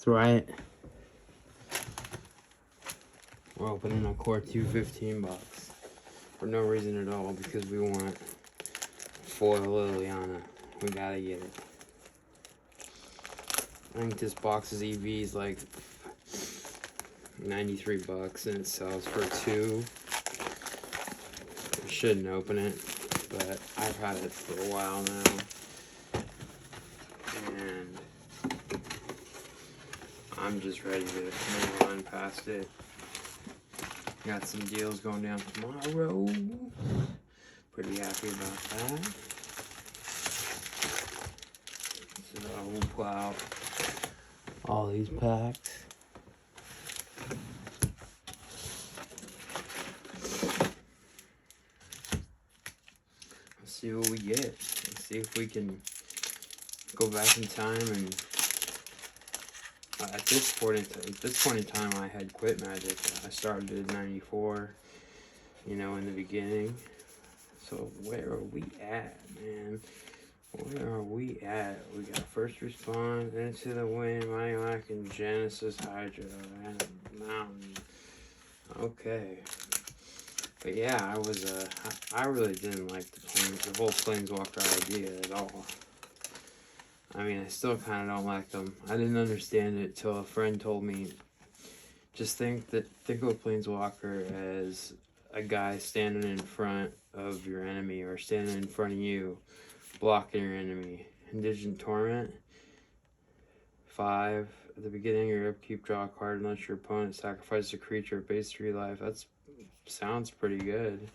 That's right. We're opening a Core 215 box. For no reason at all, because we want foil Liliana. We gotta get it. I think this box's EV is like 93 bucks and it sells for 2. I shouldn't open it, but I've had it for a while now. And I'm just ready to move on past it. Got some deals going down tomorrow. Pretty happy about that. So we'll pull out all these packs. Let's see what we get. Let's see if we can go back in time and at this point in time, I had quit Magic. I started in '94, you know, in the beginning. So where are we at, man? Where are we at? We got First Response, Into the Wind, Mighty Mac, and Genesis Hydro, and Mountain. Okay. But yeah, I really didn't like the whole Planeswalker idea at all. I mean, I still kind of don't like them. I didn't understand it till a friend told me, just think of a Planeswalker as a guy standing in front of your enemy or standing in front of you, blocking your enemy. Indigent Torment. 5. At the beginning of your upkeep, draw a card unless your opponent sacrifices a creature at base 3 life. That sounds pretty good.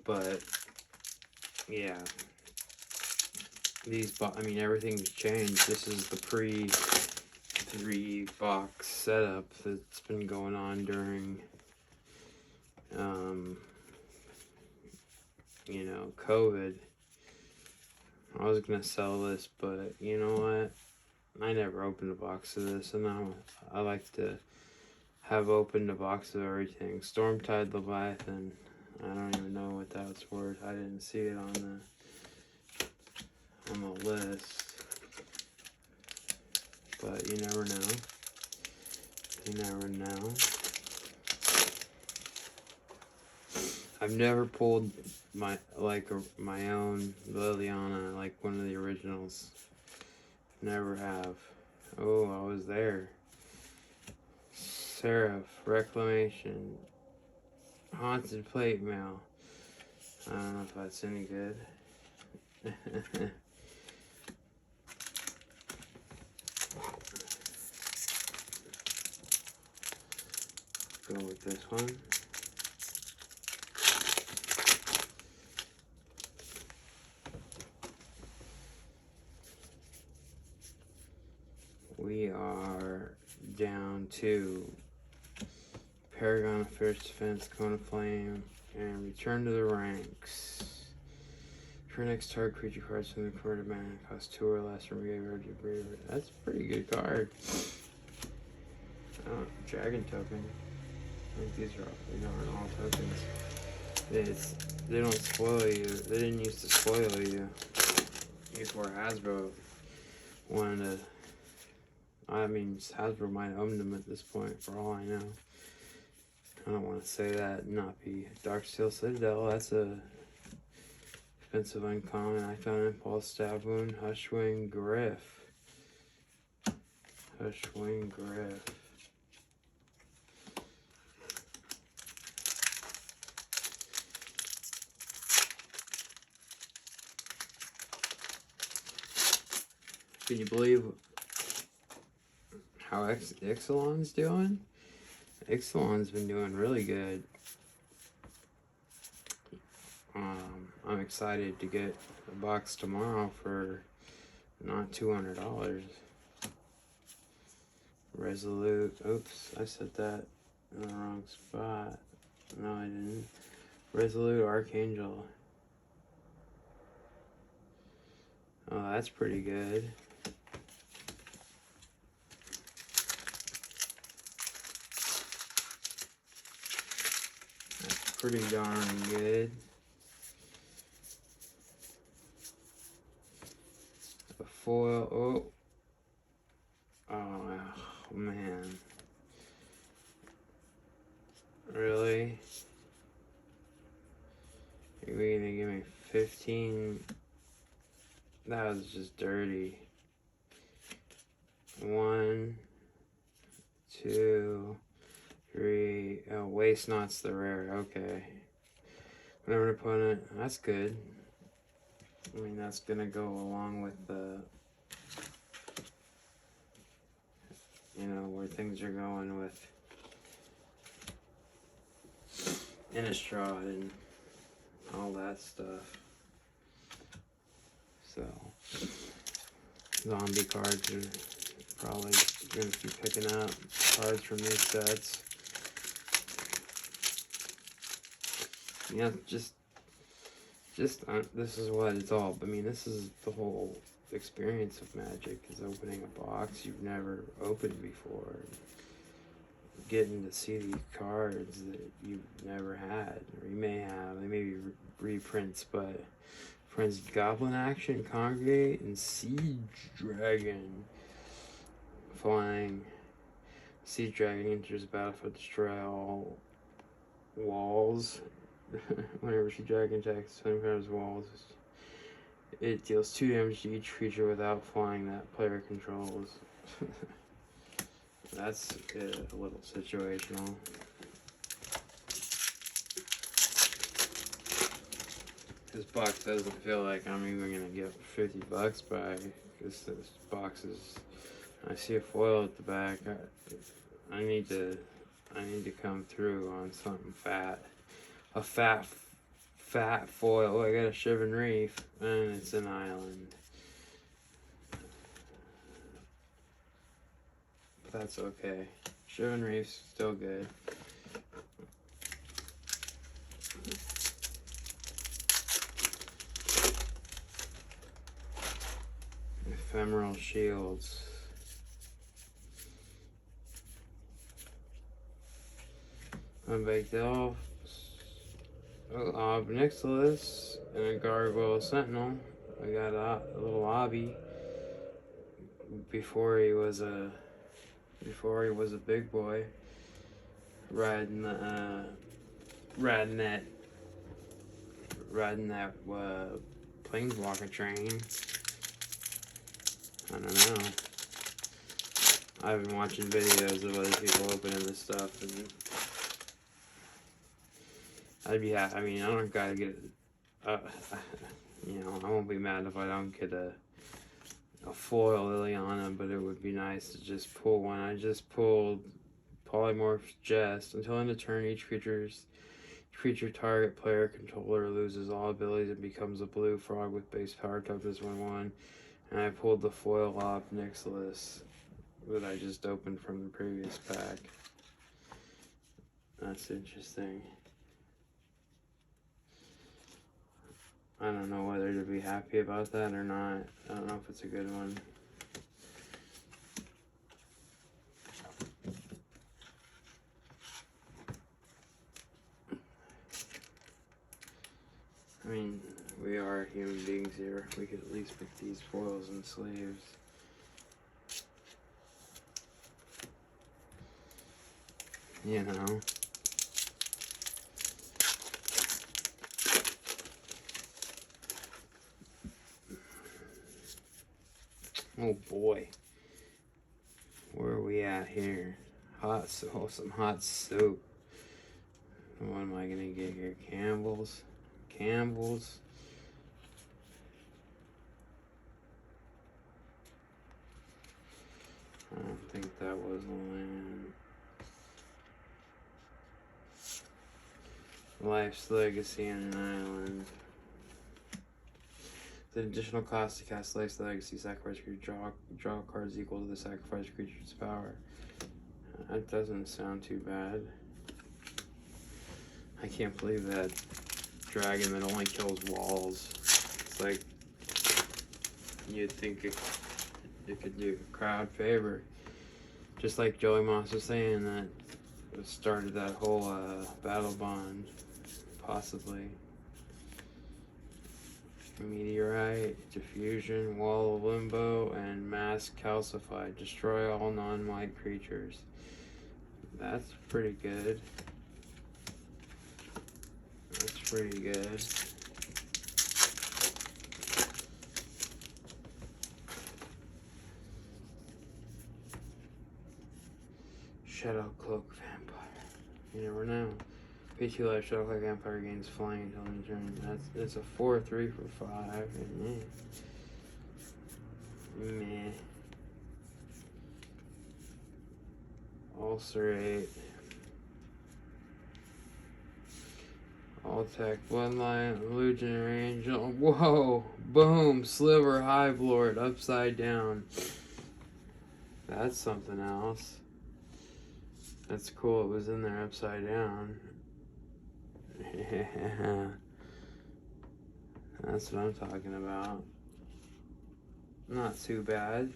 But yeah, I mean, everything's changed. This is the pre-3 box setup that's been going on during, you know, COVID. I was gonna sell this, but you know what? I never opened a box of this, and I like to have opened a box of everything. Stormtide Leviathan. I don't even know what that's worth. I didn't see it on the list. But you never know. You never know. I've never pulled my own Liliana, like one of the originals. Never have. Oh, I was there. Seraph, Reclamation, Haunted Plate Mail. I don't know if that's any good. Go with this one. We are down to Paragon of Fierce Defense, Cone of Flame, and Return to the Ranks. For next target creature cards from the converted mana cost 2 or less from graveyard to graveyard. That's a pretty good card. Oh, Dragon Token. I think these aren't all tokens. They don't spoil you. They didn't used to spoil you before Hasbro wanted to. I mean, Hasbro might own them at this point, for all I know. I don't want to say that and not be. Darksteel Citadel, that's a expensive uncommon. Icon Impulse, Stab Wound, Hushwing Griff. Hushwing Griff. Can you believe how Ixalan's doing? Ixalan's been doing really good. I'm excited to get a box tomorrow for not $200. Resolute. Oops, I said that in the wrong spot. No, I didn't. Resolute Archangel. Oh, that's pretty good. That's pretty darn good. A foil. Oh man. Really? You're gonna give me 15? That was just dirty. 1, 2, 3. Oh, waste not's the rare. Okay. Whenever opponent. That's good. I mean, that's gonna go along with the, you know, where things are going with Innistrad and all that stuff. So, zombie cards are probably going to be picking up cards from these sets. Yeah, just this is what it's all. I mean, this is the whole experience of Magic, is opening a box you've never opened before, getting to see these cards that you've never had, or you may have. They may be reprints, but Frenzied Goblin Action, Congregate, and Siege Dragon. Flying. Siege Dragon enters the battlefield, destroy all walls. Whenever Siege Dragon attacks 25 walls, it deals 2 damage to each creature without flying that player controls. That's a little situational. This box doesn't feel like I'm even gonna get $50 by, because this box is. I see a foil at the back. I need to come through on something fat. A fat foil. Oh, I got a Shivan Reef, and it's an island. But that's okay. Shivan Reef's still good. Ephemeral Shields. Unbaked Elf. Obnixilis and a Gargoyle Sentinel. I got a little Obby before he was a big boy, riding that Planeswalker train. I don't know. I've been watching videos of other people opening this stuff, and I'd be happy. I mean, I don't gotta get, you know, I won't be mad if I don't get a foil Liliana, but it would be nice to just pull one. I just pulled Polymorph Jest. Until end of turn, each creature target player controller loses all abilities and becomes a blue frog with base power toughness 1/1. And I pulled the foil Obnixilis that I just opened from the previous pack. That's interesting. I don't know whether to be happy about that or not. I don't know if it's a good one. I mean, we are human beings here. We could at least put these foils and sleeves. You know. Oh boy. Where are we at here? Some hot soup. What am I gonna get here? Campbell's. I don't think that was the land. Life's Legacy and an Island. The additional cost to cast Life's Legacy, sacrifice creature, draw cards equal to the sacrifice creature's power. That doesn't sound too bad. I can't believe that dragon that only kills walls. It's like, you'd think it could do a crowd favor. Just like Joey Moss was saying, that started that whole battle bond, possibly. Meteorite, Diffusion, Wall of Limbo, and Mass Calcified. Destroy all non-white creatures. That's pretty good. That's pretty good. Shadow Cloak Vampire. You never know. Pay 2 life, Shadow Cloak Vampire gains flying until end turn. It's a 4/3 for 5. And meh. Ulcerate. All Tech, Bloodline, Illusionary Angel. Whoa! Boom! Sliver, Hive Lord, upside down. That's something else. That's cool. It was in there upside down. Yeah. That's what I'm talking about. Not too bad.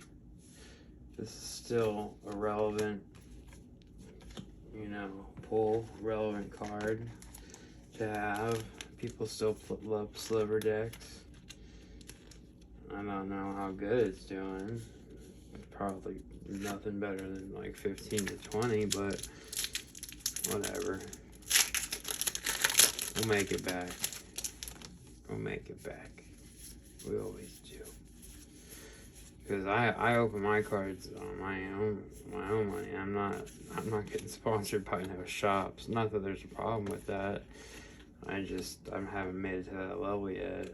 This is still a relevant, pull, relevant card to have. People still love Sliver decks. I don't know how good it's doing. Probably nothing better than like 15 to 20, but whatever. We'll make it back. We'll make it back. We always do. Because I open my cards on my own money. I'm not getting sponsored by no shops. Not that there's a problem with that. I haven't made it to that level yet.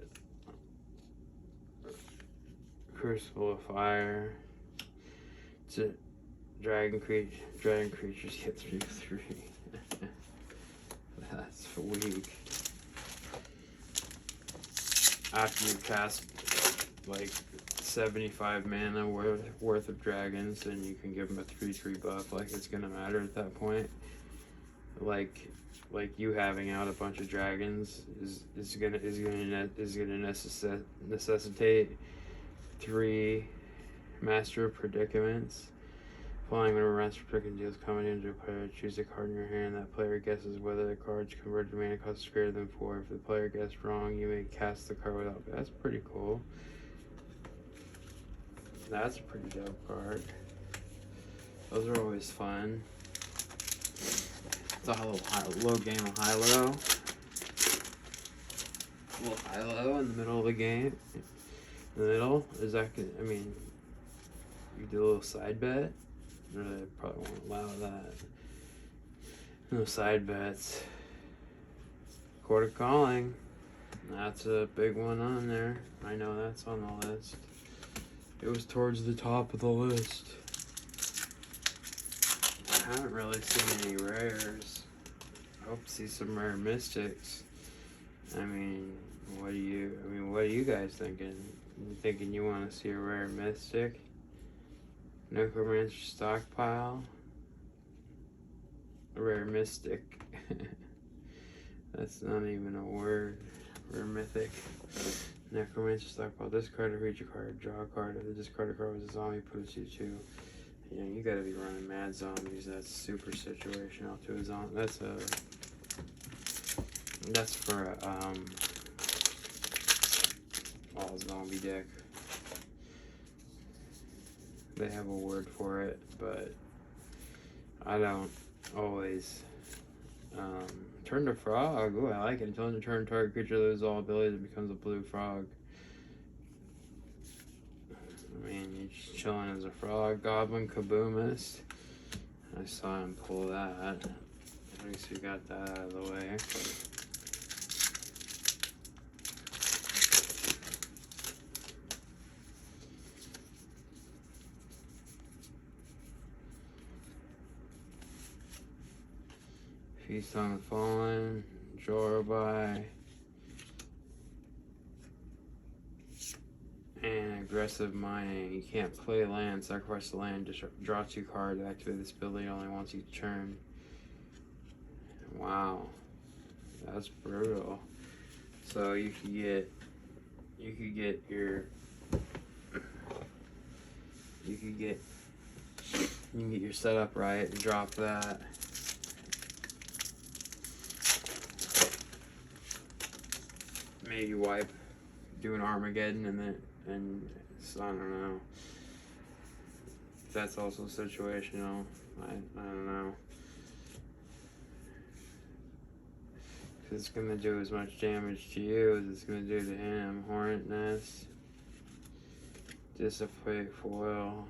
Crucible of Fire. It's a dragon creatures get 3/3. That's weak. After you cast like 75 mana worth of dragons, then you can give them a 3/3 buff. Like it's gonna matter at that point. Like you having out a bunch of dragons is gonna necessitate 3 Master of Predicaments. Flying whenever Master of Predicament deals coming into a player, choose a card in your hand. That player guesses whether the card's converted to mana cost is greater than 4. If the player guessed wrong, you may cast the card without. That's pretty cool. That's a pretty dope card. Those are always fun. It's a low game of high-low. A little high-low in the middle of the game. In the middle, is that, I mean, you do a little side bet. Or they probably won't allow that. No side bets. Court of Calling. That's a big one on there. I know that's on the list. It was towards the top of the list. I haven't really seen any rares. I hope to see some rare mystics. I mean, what are you guys thinking? You thinking you want to see a rare mystic? Necromancer Stockpile? A rare mystic. That's not even a word. Rare mythic. Necromancer Stockpile. Discard a creature card. Draw a card. If the discarded card was a zombie, puts you to. Yeah, you gotta be running mad zombies. That's super situational to a zombie. That's for a all zombie deck. They have a word for it, but I don't always. Turn to Frog. Ooh, I like it. Until you turn target creature loses all abilities, it becomes a blue frog. I mean, you're just chilling as a frog. Goblin Kaboomist. I saw him pull that. At least we got that out of the way. Feast on the Fallen, Jorubai, and Aggressive Mining. You can't play land, sacrifice the land, just draw 2 cards, activate this ability only once each turn. Wow, that's brutal. So you could get your setup right and drop that. Maybe wipe doing Armageddon and so I don't know. That's also situational. I don't know. Cause it's gonna do as much damage to you as it's gonna do to him. Hornet Nest. Dissipate foil.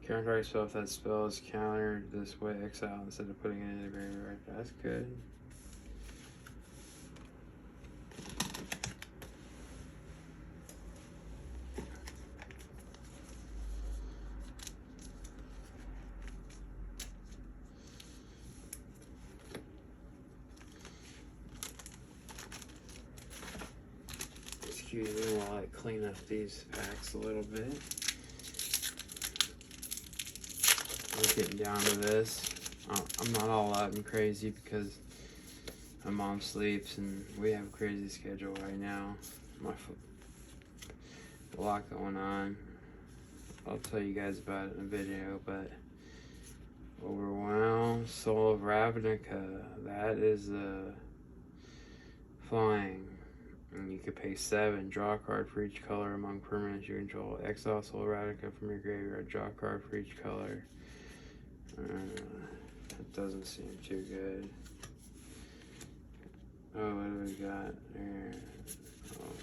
Counter spell if that spell is countered this way, exile instead of putting it in the graveyard. That's good. Excuse me while I clean up these packs a little bit. We're getting down to this. I'm not all out and crazy because my mom sleeps and we have a crazy schedule right now. A lot going on. I'll tell you guys about it in a video, but overwhelmed Soul of Ravnica. That is flying. And you could pay 7, draw a card for each color among permanents you control. Exile Soul of Ravnica from your graveyard, draw a card for each color. That doesn't seem too good. Oh, what do we got there? Oh,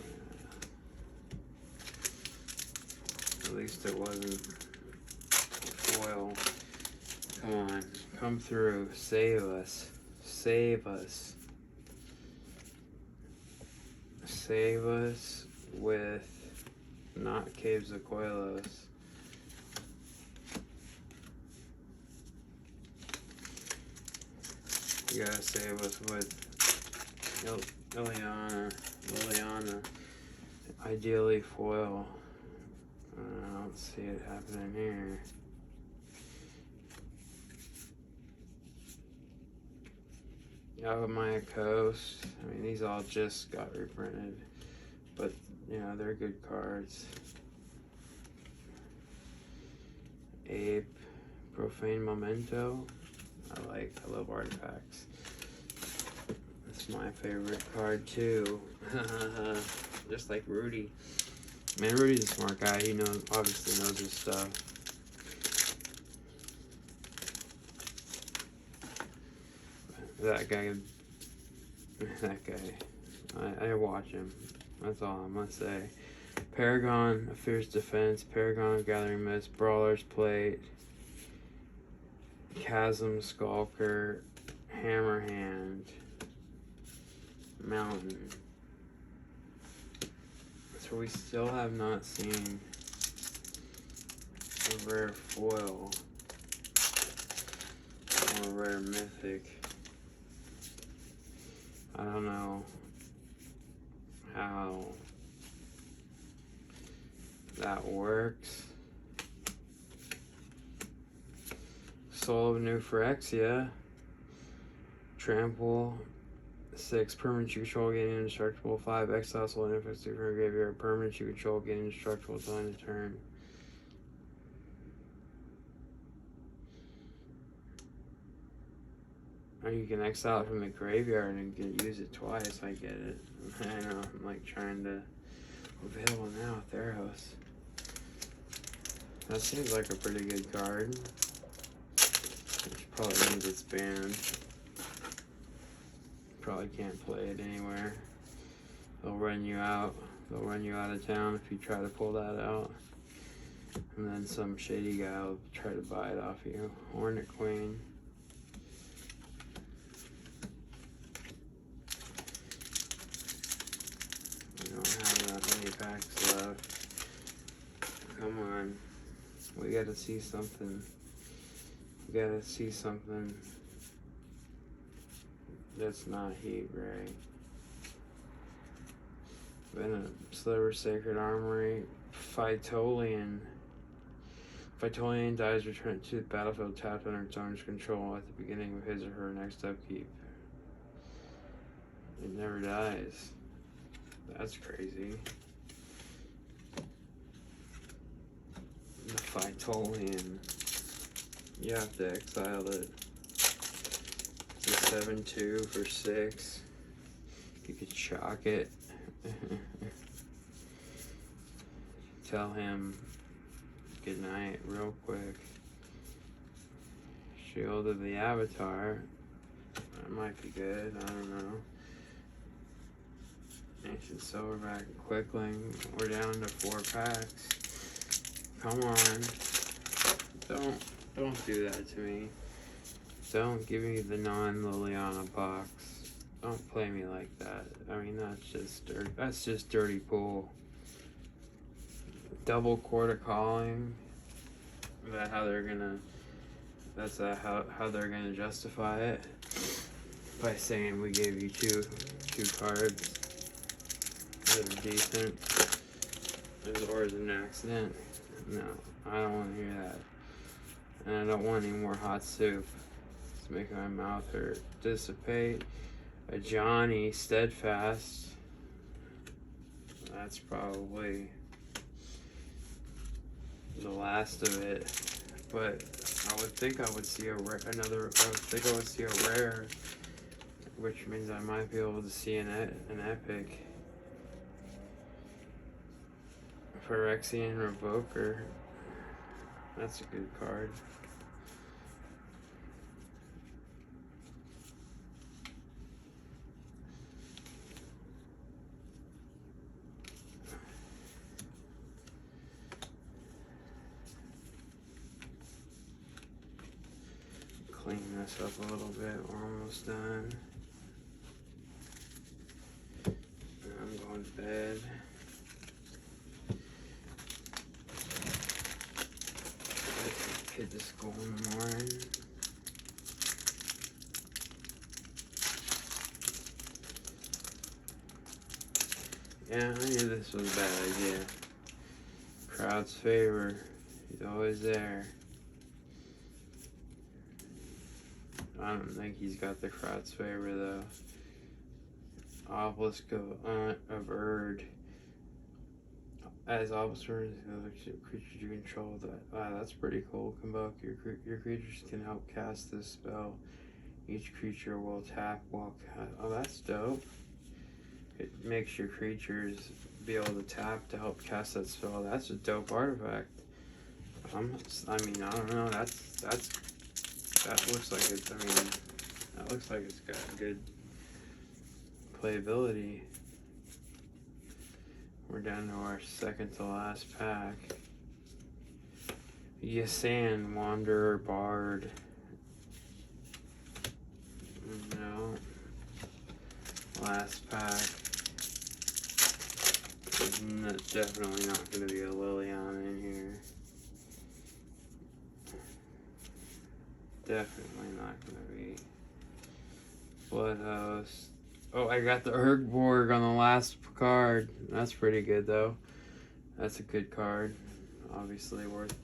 yeah. At least it wasn't foil. Come on, come through, save us, save us. Save us with not Caves of Koilos. You gotta save us with Liliana. Ideally foil. I don't see it happening here. Yavimaya Coast. I mean, these all just got reprinted, but you know they're good cards. Ape, Profane Memento. I love artifacts. That's my favorite card too. Just like Rudy. Man, Rudy's a smart guy. He obviously knows his stuff. That guy, I watch him. That's all I'm gonna say. Paragon of Fierce Defense, Paragon of Gathering Mist, Brawler's Plate, Chasm Skulker, Hammerhand, Mountain. So we still have not seen a rare foil or a rare mythic. I don't know how that works. Soul of New Phyrexia. Trample. 6. Permanent you control getting indestructible. 5. Exile Soul and Infix from your graveyard. Permanent you control getting indestructible till end of turn. Or you can exile it from the graveyard and use it twice. I get it. I know, I'm like trying to available now, Theros. That seems like a pretty good card. Which probably means it's banned. Probably can't play it anywhere. They'll run you out. They'll run you out of town if you try to pull that out. And then some shady guy will try to buy it off you. Hornet Queen. Packs left. Come on. We gotta see something. We gotta see something that's not Heat Ray. Venom, Sliver, Sacred Armory, Phytolian. Phytolian dies return to the battlefield tapped under its owner's control at the beginning of his or her next upkeep. It never dies. That's crazy. The Phytolian. You have to exile it. It's a 7/2 for 6. You could shock it. Tell him good night real quick. Shield of the Avatar. That might be good. I don't know. Ancient Silverback and Quickling. We're down to 4 packs. Come on. Don't do that to me. Don't give me the non-Liliana box. Don't play me like that. I mean, that's just dirt. That's just dirty pool. Double quarter calling. Is that how they're gonna? That's how they're gonna justify it by saying we gave you two cards that are decent, or is it an accident? No, I don't want to hear that, and I don't want any more hot soup. It's making my mouth hurt. Dissipate. A Johnny Steadfast. That's probably the last of it, but I would think I would see a rare, I would think I would see a rare, which means I might be able to see an epic. Phyrexian Revoker. That's a good card. Clean this up a little bit. We're almost done. I'm going to bed. Hit the school in the morning. Yeah, I knew this was a bad idea. Crowd's favor. He's always there. I don't think he's got the crowd's favor though. Obelisk of Erd. As Obelisk of Erd, creatures you control. Wow, that's pretty cool. Convoke your creatures can help cast this spell. Each creature will tap while oh, that's dope. It makes your creatures be able to tap to help cast that spell. That's a dope artifact. I mean, I don't know. That looks like it's. I mean, that looks like it's got good playability. We're down to our second to last pack. Yasan, Wanderer, Bard. No. Last pack. There's definitely not going to be a Liliana in here. Definitely not going to be. Bloodhost. Oh, I got the Urgborg on the last card. That's pretty good, though. That's a good card. Obviously worth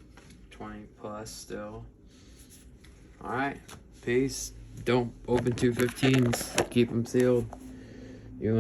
20 plus still. Alright. Peace. Don't open 215s. Keep them sealed. You learn.